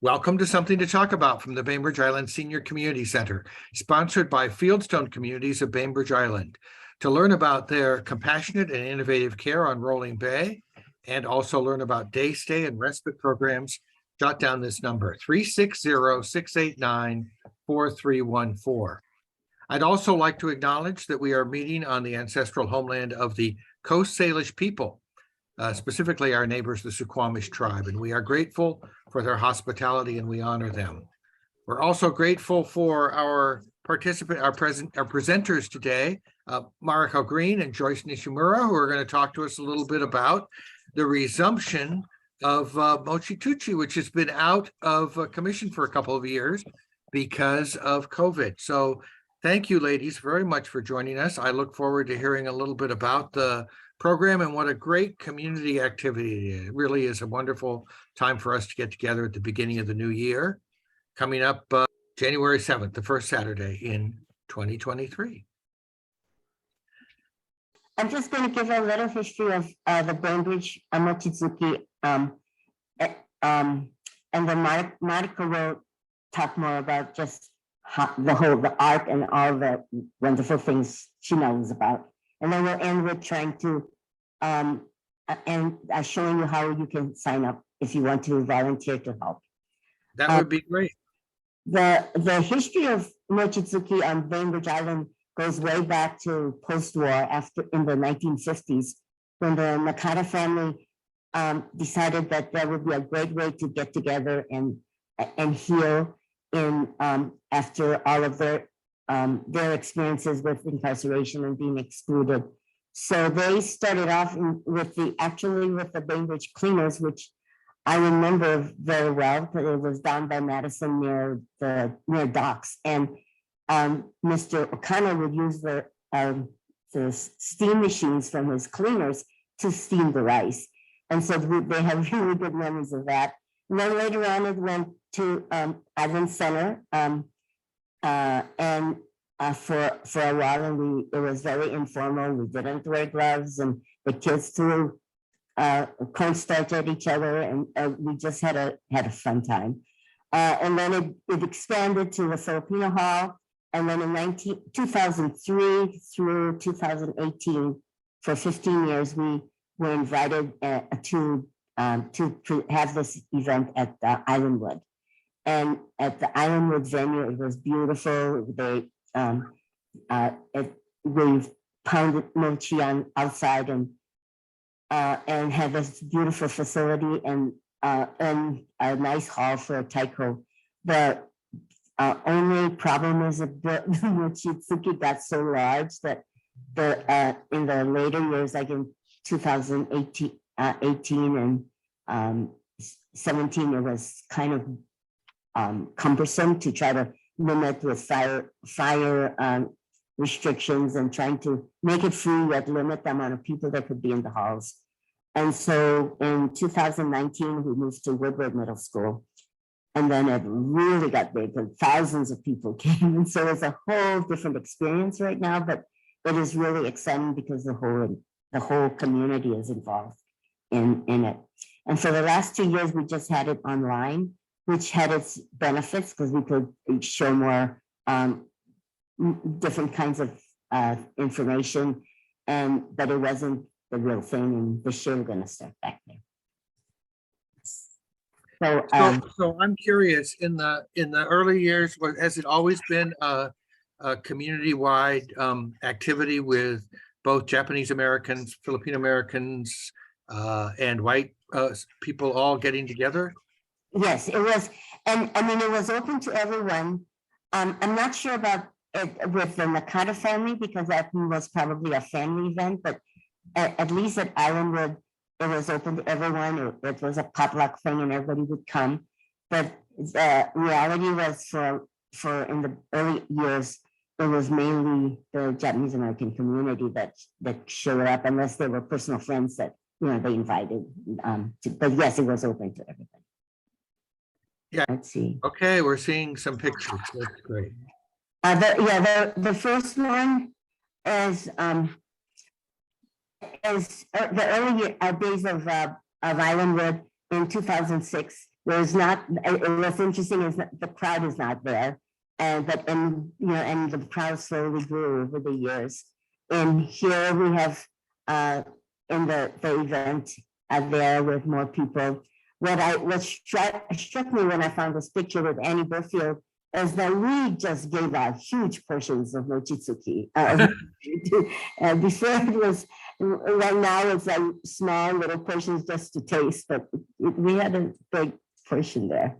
Welcome to Something to Talk About from the Bainbridge Island Senior Community Center, sponsored by Fieldstone Communities of Bainbridge Island. To learn about their compassionate and innovative care on Rolling Bay, and also learn about day stay and respite programs, jot down this number, 360-689-4314. I'd also like to acknowledge that we are meeting on the ancestral homeland of the Coast Salish people, specifically our neighbors, the Suquamish tribe, and we are grateful for their hospitality and we honor them. We're also grateful for our presenters today, Mariko Green and Joyce Nishimura, who are going to talk to us a little bit about the resumption of Mochi Tsuki, which has been out of commission for a couple of years because of COVID. So thank you, ladies, very much for joining us. I look forward to hearing a little bit about the program and what a great community activity it is. It really is a wonderful time for us to get together at the beginning of the new year, coming up January 7th, the first Saturday in 2023. I'm just going to give a little history of the Bainbridge Mochi Tsuki, and then Mariko will talk more about just the art and all the wonderful things she knows about. And then we'll end with trying to showing you how you can sign up if you want to volunteer to help. That would be great. The history of Mochi Tsuki on Bainbridge Island goes way back to post-war, in the 1950s, when the Nakata family decided that that would be a great way to get together and heal after all of their experiences with incarceration and being excluded. So they started off with the Bainbridge Cleaners, which I remember very well because it was down by Madison near docks. And Mr. Okano would use the steam machines from his cleaners to steam the rice. And so they have really good memories of that. And then later on, it went to Island Center. For a while, and it was very informal. We didn't wear gloves, and the kids threw cornstarch at each other, and we just had a fun time. And then it expanded to the Filipino Hall, and then in 2003 through 2018, for 15 years, we were invited to have this event at the Islandwood. And at the Islandwood venue, it was beautiful. We've pounded mochi outside and had this beautiful facility and a nice hall for a taiko. The only problem is that the Mochi Tsuki got so large that in the later years, like in 2018 and 17, it was kind of cumbersome to try to limit with fire restrictions and trying to make it free yet limit the amount of people that could be in the halls. And so in 2019, we moved to Woodward Middle School. And then it really got big and thousands of people came. And so it's a whole different experience right now, but it is really exciting because the whole community is involved in it. And for the last 2 years, we just had it online, which had its benefits because we could show more different kinds of information, but it wasn't the real thing. And this year we're going to start back there. So I'm curious. In the early years, has it always been a community-wide activity with both Japanese Americans, Filipino Americans, and white people all getting together? Yes, it was. And I mean, it was open to everyone. I'm not sure about it with the Nakata family because that was probably a family event, but at least at Islandwood, it was open to everyone. It was a potluck thing and everybody would come. But the reality was for in the early years, it was mainly the Japanese American community that showed up, unless they were personal friends that they invited. But yes, it was open to everybody. Yeah. Let's see. Okay, we're seeing some pictures. That's great. The first one is the early days of Islandwood in 2006. There's not, what's interesting is that the crowd is not there. And the crowd slowly grew over the years. And here we have in the event there with more people. What struck me when I found this picture with Annie Burfield is that we just gave out huge portions of Mochi Tsuki. Before it was, right now it's like small little portions just to taste, but we had a big portion there.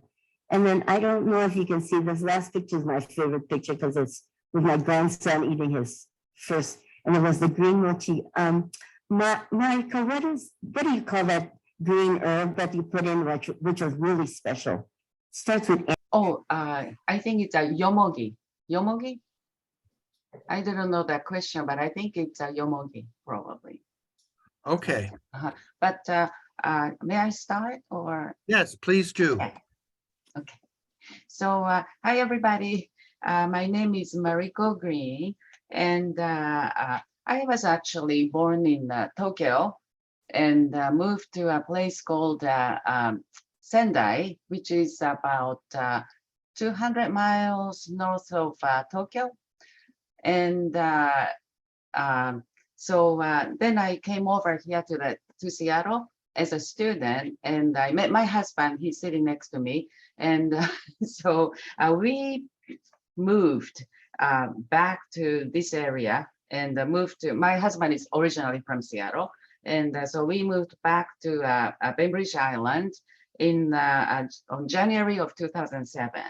And then I don't know if you can see this last picture is my favorite picture because it's with my grandson eating his first, and it was the green mochi. Marika, what do you call that green herb that you put in, which was really special? Starts with Oh, I think it's a yomogi. Yomogi? I don't know that question, but I think it's a yomogi, probably. Okay, But may I start or? yes, please do. Yeah. Okay. So, hi, everybody. My name is Mariko Green, and I was actually born in Tokyo and moved to a place called Sendai, which is about 200 miles north of Tokyo. And so then I came over here to Seattle as a student, and I met my husband. He's sitting next to me. And so we moved back to this area and my husband is originally from Seattle. And so we moved back to Bainbridge Island on January of 2007.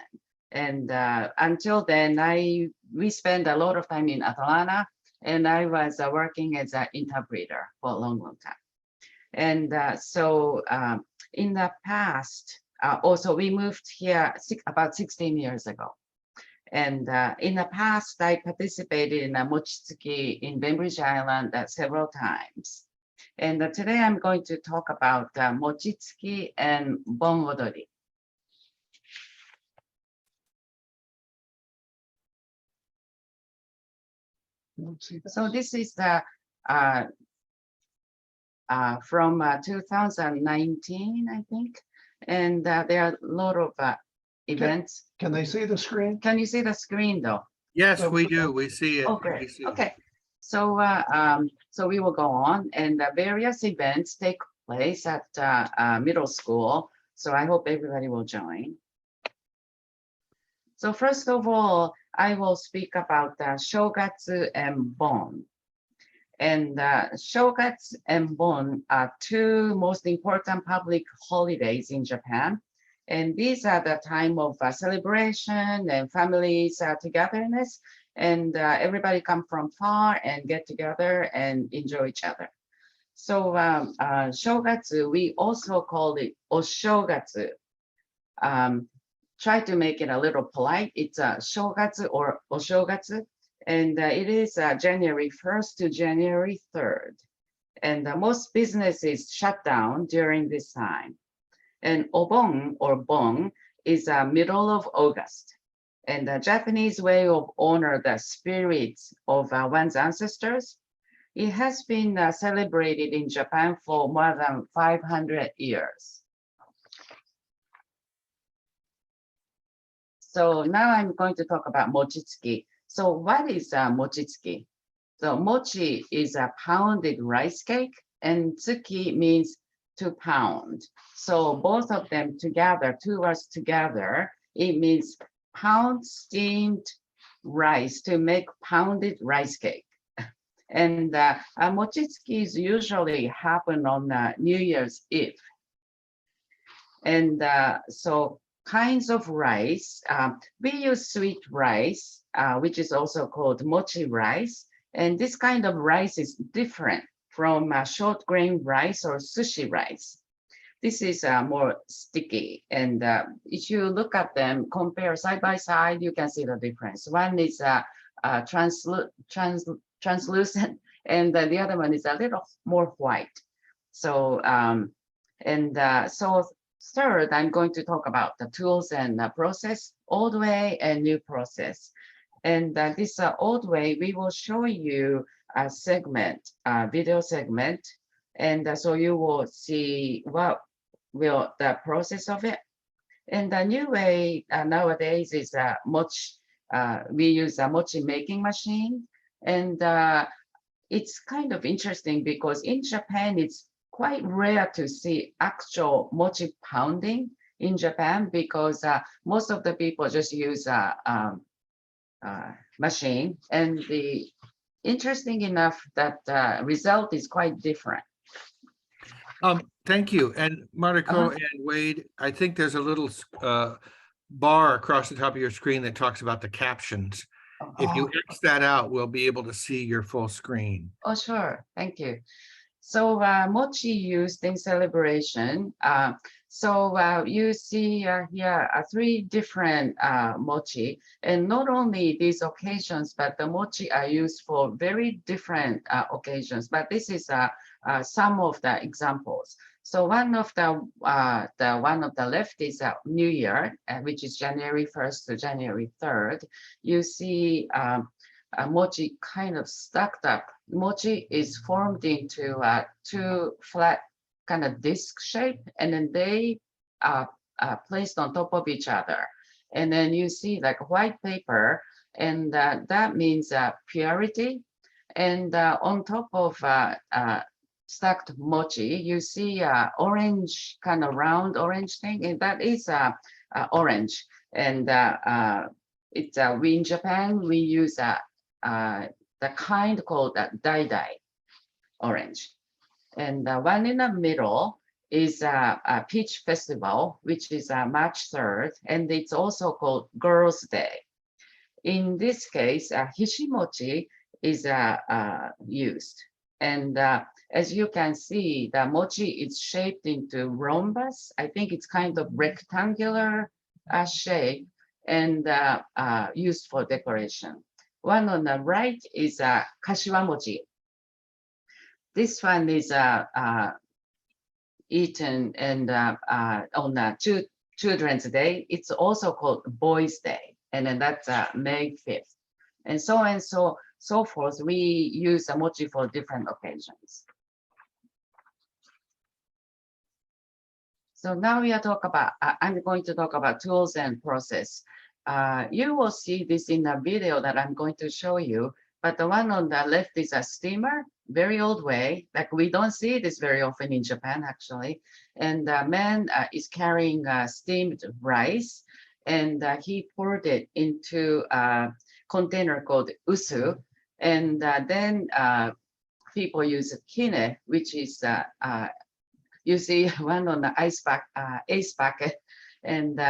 And until then, we spent a lot of time in Atlanta, and I was working as an interpreter for a long, long time. And so in the past, also we moved here about 16 years ago. And in the past, I participated in a Mochi Tsuki in Bainbridge Island several times. And today I'm going to talk about Mochi Tsuki and Bon Odori. So this is the from 2019, I think. And there are a lot of events. Can they see the screen? Can you see the screen though? Yes, we do. We see it. Oh, We great. see it. Okay. So so we will go on, and various events take place at middle school. So I hope everybody will join. So first of all, I will speak about Shogatsu and Bon. And Shogatsu and Bon are two most important public holidays in Japan. And these are the time of celebration and families togetherness. And everybody come from far and get together and enjoy each other. So Shogatsu, we also call it Oshogatsu. Try to make it a little polite. It's Shogatsu or Oshogatsu. And it is January 1st to January 3rd. And most businesses shut down during this time. And Obon or Bon is middle of August. And the Japanese way of honor the spirits of one's ancestors. It has been celebrated in Japan for more than 500 years. So now I'm going to talk about Mochi Tsuki. So what is Mochi Tsuki? So mochi is a pounded rice cake, and tsuki means to pound. So both of them together, two words together, it means pound steamed rice to make pounded rice cake. And Mochi Tsuki usually happen on New Year's Eve. And so kinds of rice, we use sweet rice, which is also called mochi rice. And this kind of rice is different from short grain rice or sushi rice. This is more sticky. And if you look at them, compare side by side, you can see the difference. One is translucent, and the other one is a little more white. So, so third, I'm going to talk about the tools and process, old way and new process. And this old way, we will show you a segment, video segment. And so you will see what will the process of it. And the new way nowadays is we use a mochi making machine. And it's kind of interesting because in Japan, it's quite rare to see actual mochi pounding in Japan because most of the people just use a machine. And the interesting enough that the result is quite different. Thank you. And Mariko and Wade, I think there's a little bar across the top of your screen that talks about the captions. If you X that out, we'll be able to see your full screen. Oh, sure. Thank you. So mochi used in celebration. You see here 3 different mochi, and not only these occasions, but the mochi are used for very different occasions. But this is some of the examples. So one of the one of the left is New Year, which is January 1st to January 3rd. You see mochi kind of stacked up. Mochi is formed into 2 flat kind of disc shape, and then they are placed on top of each other. And then you see like white paper, and that means purity. And on top of stacked mochi, you see orange, kind of round orange thing, and that is orange. And we in Japan, we use the kind called dai orange. And the one in the middle is a peach festival, which is March 3rd, and it's also called Girls' Day. In this case, hishimochi is used. And as you can see, the mochi is shaped into rhombus. I think it's kind of rectangular shape and used for decoration. One on the right is kashiwa mochi. This one is eaten and on Children's Day. It's also called Boys' Day, and then that's May 5th. And so forth. We use mochi for different occasions. So now we are talking about, I'm going to talk about tools and process. You will see this in a video that I'm going to show you, but the one on the left is a steamer, very old way. Like we don't see this very often in Japan, actually. And the man is carrying steamed rice, and he poured it into a container called usu. And then people use kine, which is, you see one on the ice bucket. And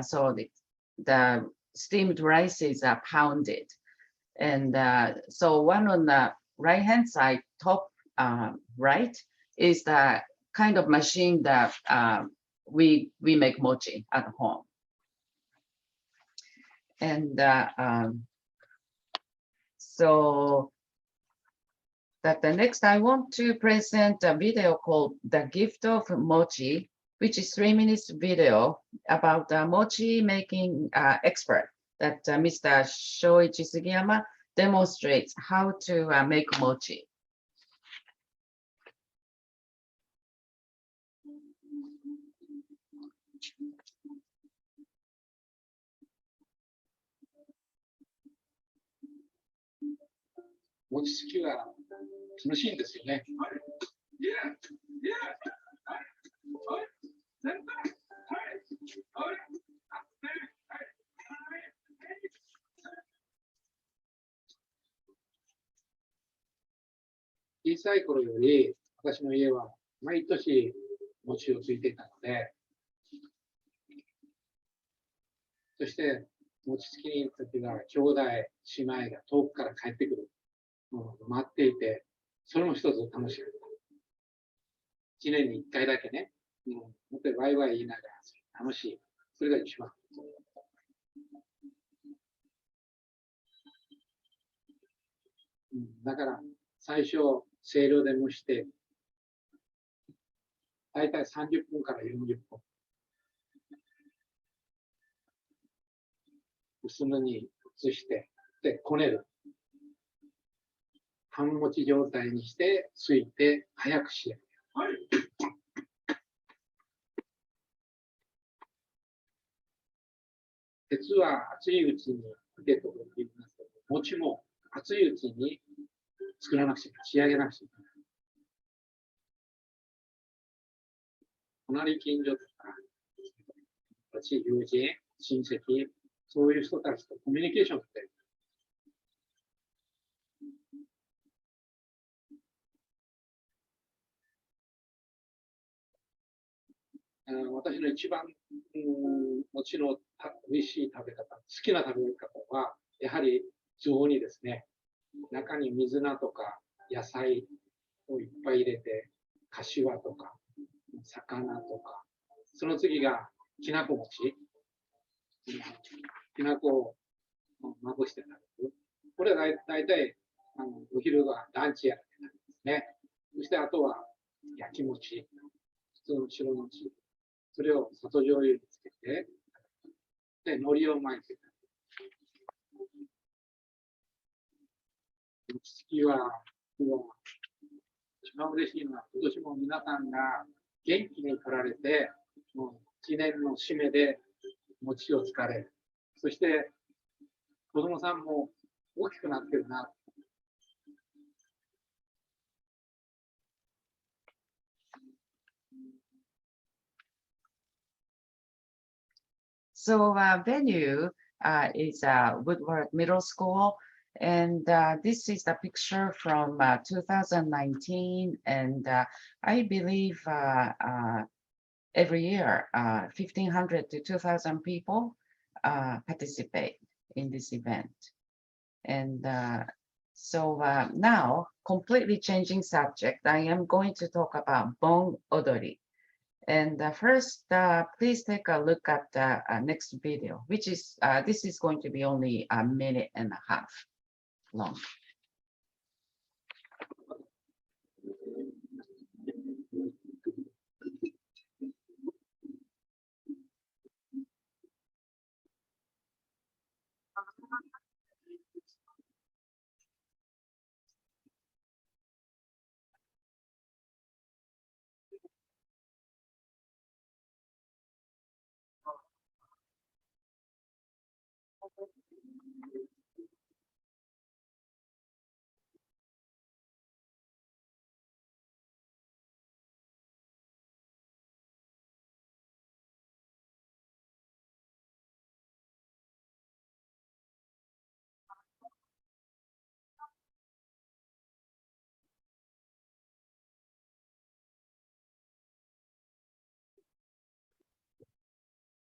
so the steamed rice is pounded. And so one on the right-hand side, top right, is the kind of machine that we make mochi at home. And so that the next I want to present a video called The Gift of Mochi, which is 3 minutes video about a mochi making expert that Mr. Shoichi Sugiyama demonstrates how to make mochi. Mochi Tsuki は楽しいんですよね。小さい頃より私の家は毎年餅をついていたので、そして餅つきに行った時は兄弟姉妹が遠くから帰ってくるのを待っていて、それも一つ楽しかった。1年に1回だけね、本当にワイワイ言いながら楽しい。それが一番。だから最初清涼で蒸して、だいたい30分から40分。薄布に移して、で、こねる。半持ち状態にして、ついて、早く仕上げる。はい。鉄は熱いうちに打てと言いますけど、餅も熱いうちに作らなくちゃいけない、仕上げなくちゃいけない。隣近所とか、友人、親戚、そういう人たちとコミュニケーションを取って、私の一番、餅の美味しい食べ方、好きな食べ方は、やはり雑煮ですね。中に水菜とか野菜をいっぱい入れて、柏とか魚とか、その次がきなこ餅。きなこをまぶして食べる。これは大体お昼はランチやってなりますね。そしてあとは焼き餅、普通の白餅。それを砂糖醤油につけて、で、海苔を巻いて食べる。餅つきは、一番嬉しいのは、今年も皆さんが元気に来られて、もう1年の締めで餅をつかれる。そして、子供さんも大きくなってるな。So VENUE is Woodward Middle School, and this is the picture from 2019, and I believe every year 1,500 to 2,000 people participate in this event. And so now, completely changing subject, I am going to talk about Bon Odori. And first, please take a look at the next video, which is, this is going to be only 1.5 minutes long.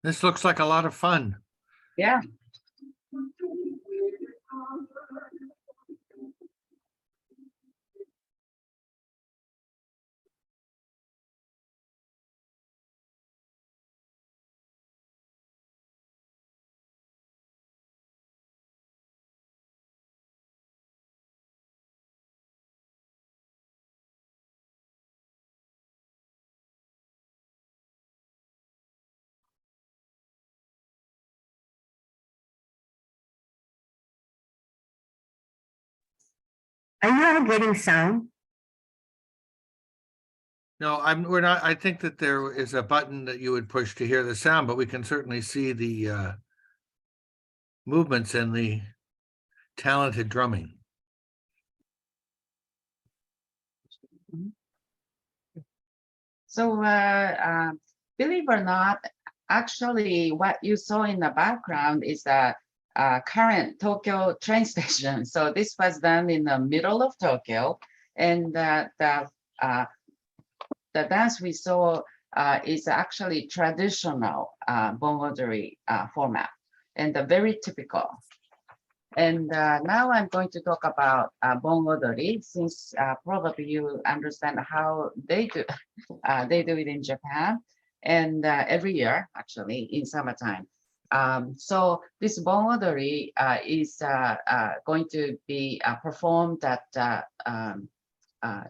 This looks like a lot of fun. Yeah. Are you all getting sound? No, we're not. I think that there is a button that you would push to hear the sound, but we can certainly see the movements and the talented drumming. So believe or not, actually what you saw in the background is the current Tokyo train station. So this was done in the middle of Tokyo, and the dance we saw is actually traditional Bon Odori format, and very typical. And now I'm going to talk about Bon Odori, since probably you understand how they do it in Japan, and every year actually in summertime. So this Bon Odori is going to be performed at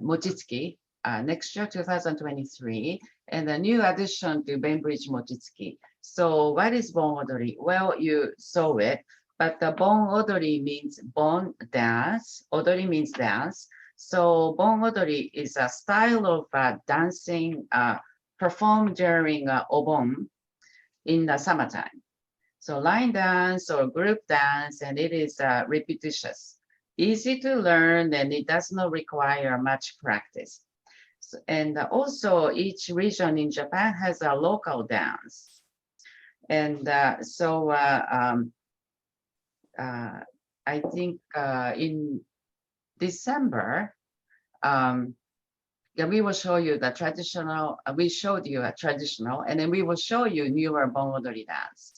Mochi Tsuki next year, 2023, and a new addition to Bainbridge Mochi Tsuki. So what is Bon Odori? Well, you saw it. But the Bon Odori means Bon dance, Odori means dance. So Bon Odori is a style of dancing performed during Obon in the summertime. So line dance or group dance, and it is repetitious, easy to learn, and it does not require much practice. And also each region in Japan has a local dance. And I think in December, yeah, we will show you the traditional, we showed you a traditional, and then we will show you newer Bon-Odori dance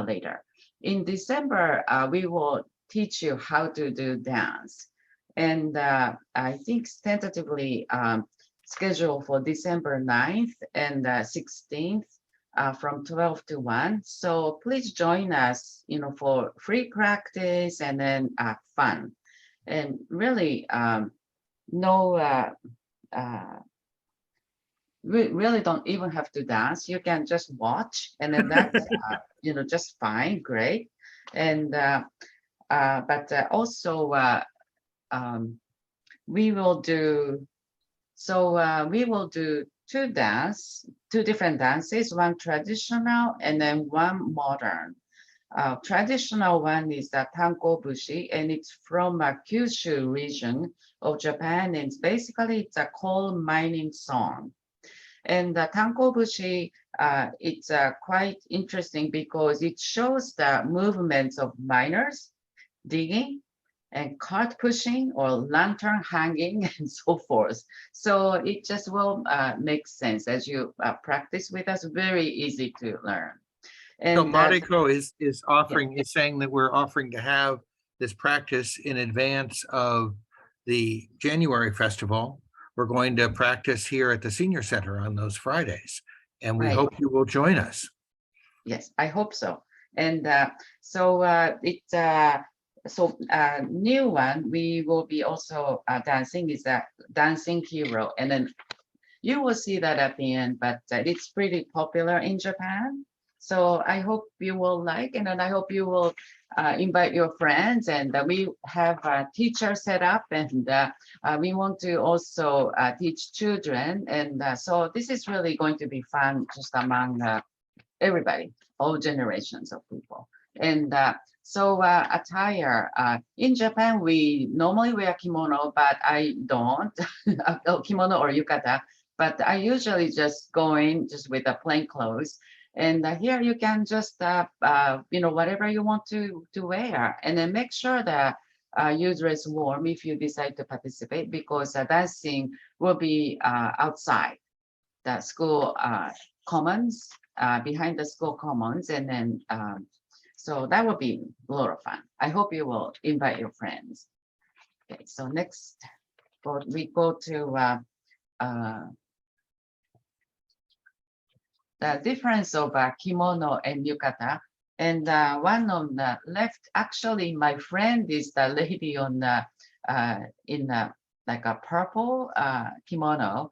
later. In December, we will teach you how to do dance. And I think tentatively scheduled for December 9th and 16th from 12 to 1. So please join us, for free practice and then fun. And really, we really don't even have to dance. You can just watch, and then that's just fine, great. And but also we will do two different dances, one traditional and then one modern. Traditional one is the Tanko-bushi, and it's from a Kyushu region of Japan. And it's a coal mining song. And the Tanko-bushi, it's quite interesting because it shows the movements of miners digging and cart pushing or lantern hanging and so forth. So it just will make sense as you practice with us. Very easy to learn. And So Mariko is saying that we're offering to have this practice in advance of the January festival. We're going to practice here at the Senior Center on those Fridays, and we hope you will join us. Yes, I hope so. And new one we will be also dancing is a dancing hero, and then you will see that at the end. But it's pretty popular in Japan. So I hope you will like, and then I hope you will invite your friends. And we have a teacher set up, and we want to also teach children. And so this is really going to be fun just among everybody, all generations of people. And attire, in Japan, we normally wear kimono, but I don't, kimono or yukata, but I usually just go in just with the plain clothes. And here you can just, whatever you want to wear, and then make sure that you dress warm if you decide to participate, because dancing will be outside the school commons, behind the school commons. And then, so that will be a lot of fun. I hope you will invite your friends. Okay, so next, we go to the difference of kimono and yukata. And one on the left, actually, my friend is the lady on in like a purple kimono.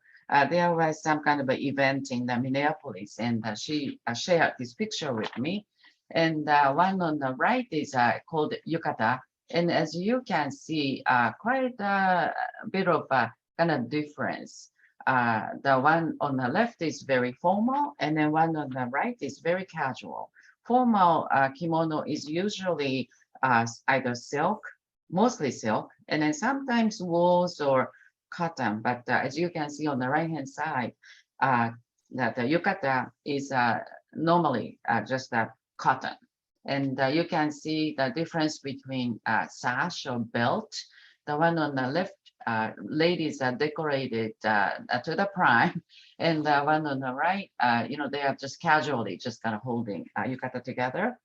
There was some kind of an event in Minneapolis, and she shared this picture with me. And one on the right is called yukata. And as you can see, quite a bit of kind of difference. The one on the left is very formal, and then one on the right is very casual. Formal kimono is usually either silk, mostly silk, and then sometimes wools or cotton. But as you can see on the right-hand side, that the yukata is normally just a cotton. And you can see the difference between sash or belt. The one on the left, ladies are decorated to the prime, and the one on the right, they are just casually just kind of holding yukata together.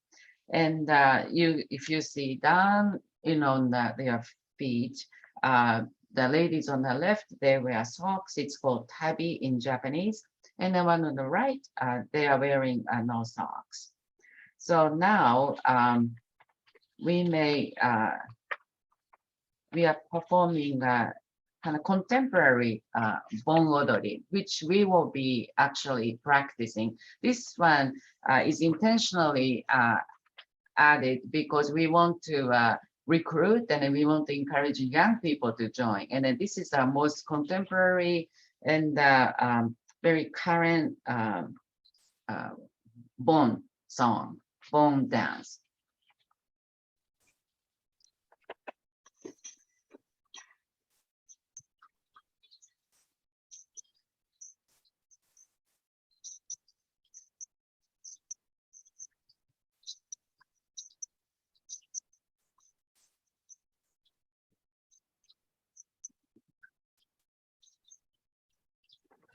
And if you see down, on their feet, the ladies on the left, they wear socks. It's called tabi in Japanese. And the one on the right, they are wearing no socks. So now we are performing kind of contemporary Bon-Odori, which we will be actually practicing. This one is intentionally added because we want to recruit, and then we want to encourage young people to join. And then this is our most contemporary and very current Bon song. Bon dance.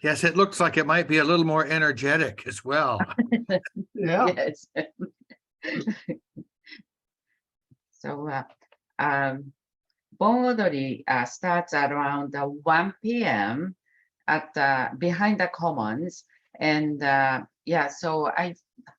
Yes, it looks like it might be a little more energetic as well. Yeah. Yes. So, Bon Odori starts at around 1 p.m. at behind the Commons, and yeah, so I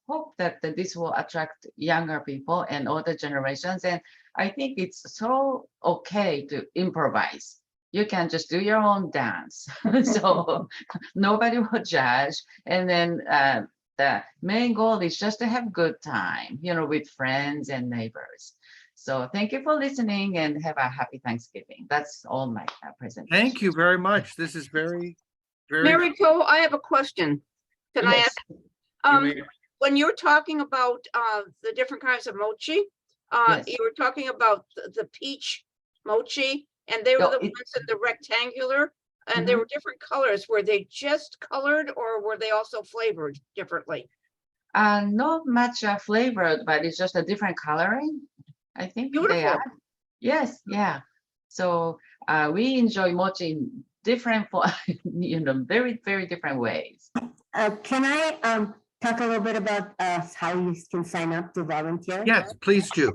hope that this will attract younger people and older generations. And I think it's so okay to improvise. You can just do your own dance, so nobody will judge. And then the main goal is just to have good time, you know, with friends and neighbors. So thank you for listening and have a happy Thanksgiving. That's all my presentation. Thank you very much. This is very, very. Mariko, I have a question. Can I Yes. ask? may- When you're talking about the different kinds of mochi, Yes. you were talking about the peach mochi, and they were No, the it- ones in the rectangular, and they Mhm. were different colors. Were they just colored, or were they also flavored differently? Not much flavored, but it's just a different coloring. I think they Beautiful. are. Yes, yeah. So we enjoy mochi in different, you know, very, very different ways. Can I talk a little bit about how you can sign up to volunteer? Yes, please do.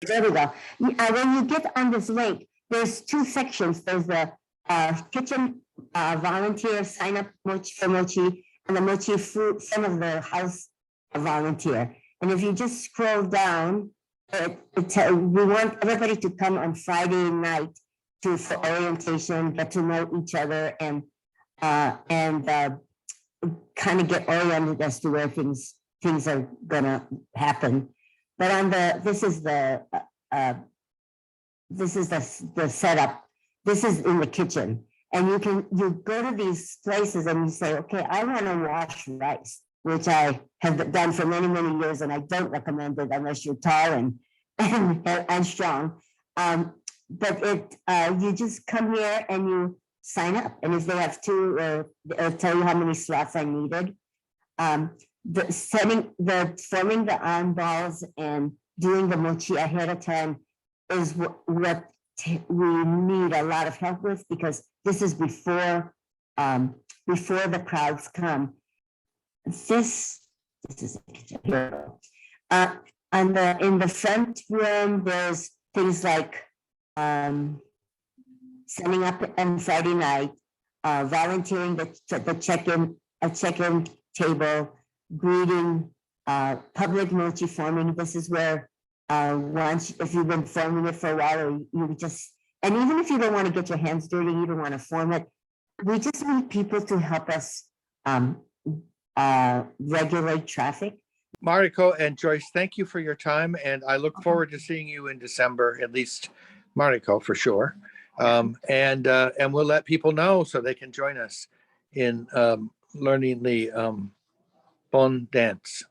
There we go. When you get on this link, there's two sections. There's the kitchen volunteer sign up for mochi, and the mochi food, some of the house volunteer. And if you just scroll down, we want everybody to come on Friday night for orientation, get to know each other, and kind of get oriented as to where things are gonna happen. But on this is the setup. This is in the kitchen, and you go to these places and you say, okay, I want to wash rice, which I have done for many, many years, and I don't recommend it unless you're tall and strong. But you just come here and you sign up, and if they have two, it'll tell you how many slots are needed. Forming the arm balls and doing the mochi ahead of time is what we need a lot of help with, because this is before the crowds come. This is the kitchen. In the front room, there's things like setting up on Friday night, volunteering the check-in table, greeting, public mochi forming. This is where once, if you've been forming it for a while, or you just, and even if you don't want to get your hands dirty, you don't want to form it, we just need people to help us regulate traffic. Mariko and Joyce, thank you for your time, and I look forward to seeing you in December, at least Mariko for sure. And we'll let people know so they can join us in learning the Bon dance.